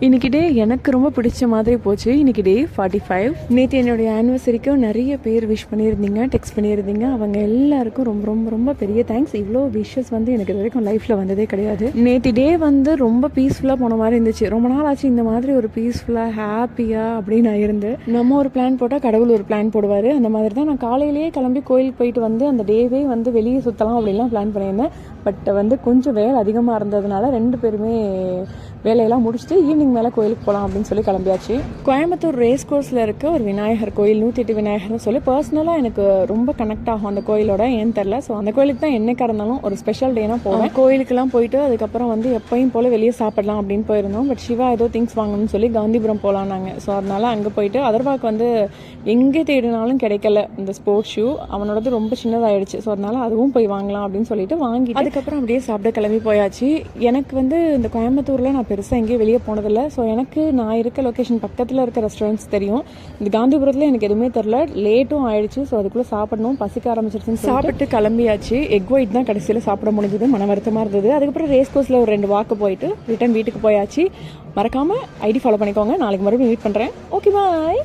இன்றைக்கி டே எனக்கு ரொம்ப பிடிச்ச மாதிரி போச்சு. இன்றைக்கி டே 45. நேற்று என்னுடைய ஆனிவர்சரிக்கும் நிறைய பேர் விஷ் பண்ணியிருந்தீங்க, டெக்ஸ்ட் பண்ணியிருந்தீங்க. அவங்க எல்லாருக்கும் ரொம்ப ரொம்ப ரொம்ப பெரிய தேங்க்ஸ். இவ்வளோ விஷஸ் எனக்கு இது வரைக்கும் லைஃப்பில் வந்ததே கிடையாது. நேற்று டே ரொம்ப பீஸ்ஃபுல்லாக போன மாதிரி இருந்துச்சு. ரொம்ப நாள் ஆச்சு இந்த மாதிரி ஒரு பீஸ்ஃபுல்லாக ஹாப்பியாக அப்படின்னு நான் இருந்து. நம்ம ஒரு பிளான் போட்டால் கடவுள் ஒரு பிளான் போடுவார். அந்த மாதிரி தான் நான் காலையிலேயே கிளம்பி கோயிலுக்கு போயிட்டு அந்த டேவே வெளியே சுற்றலாம் அப்படின்லாம் பிளான் பண்ணியிருந்தேன். பட் கொஞ்சம் வேலை அதிகமாக இருந்ததுனால 2 பேருமே வேலையெல்லாம் முடிச்சுட்டு ஈவினிங் மேலே கோயிலுக்கு போகலாம் அப்படின்னு சொல்லி கிளம்பியாச்சு. கோயம்புத்தூர் ரேஸ் கோர்ஸில் இருக்க ஒரு விநாயகர் கோயில், 108 விநாயகர்னு சொல்லி பர்சனலாக எனக்கு ரொம்ப கனெக்ட் ஆகும் அந்த கோயிலோட. ஏன்னு தெரில. ஸோ அந்த கோயிலுக்கு தான் என்னைக்காக இருந்தாலும் ஒரு ஸ்பெஷல் டேனா போவேன். கோயிலுக்கெல்லாம் போயிட்டு அதுக்கப்புறம் எப்பயும் போல் வெளியே சாப்பிடலாம் அப்படின்னு போயிருந்தோம். பட் சிவா ஏதோ திங்ஸ் வாங்கணும்னு சொல்லி காந்திபுரம் போகலான்னாங்க. ஸோ அதனால அங்கே போயிட்டு அதர்வாக்கு எங்கே தேடினாலும் கிடைக்கல இந்த ஸ்போர்ட்ஸ் ஷூ. அவனோடது ரொம்ப சின்னதாகிடுச்சு. ஸோ அதனால அதுவும் போய் வாங்கலாம் அப்படின்னு சொல்லிட்டு வாங்கி அதுக்கப்புறம் அப்படியே சாப்பிட கிளம்பி போயாச்சு. எனக்கு இந்த கோயம்புத்தூரில் நான் பெருசாக எங்கேயும் வெளியே போனதில்லை. ஸோ எனக்கு நான் இருக்க லொக்கேஷன் பக்கத்தில் இருக்க ரெஸ்டாரண்ட்ஸ் தெரியும். இந்த காந்திபுரத்தில் எனக்கு எதுவுமே தெரில. லேட்டும் ஆயிடுச்சு. ஸோ அதுக்குள்ளே சாப்பிடணும், பசிக்க ஆரம்பிச்சிருச்சுன்னு சாப்பிட்டு கிளம்பியாச்சு. எக் ஒயிட் தான் கடைசியில் சாப்பிட முடிஞ்சது. மன வருத்தமாக இருந்தது. அதுக்கப்புறம் ரேஸ் கோர்ஸில் ஒரு 2 வாக்கு போயிட்டு ரிட்டன் வீட்டுக்கு போயாச்சு. மறக்காமல் ஐடி ஃபாலோ பண்ணிக்கோங்க. நாளைக்கு மறுபடியும் மீட் பண்ணுறேன். Okay bye.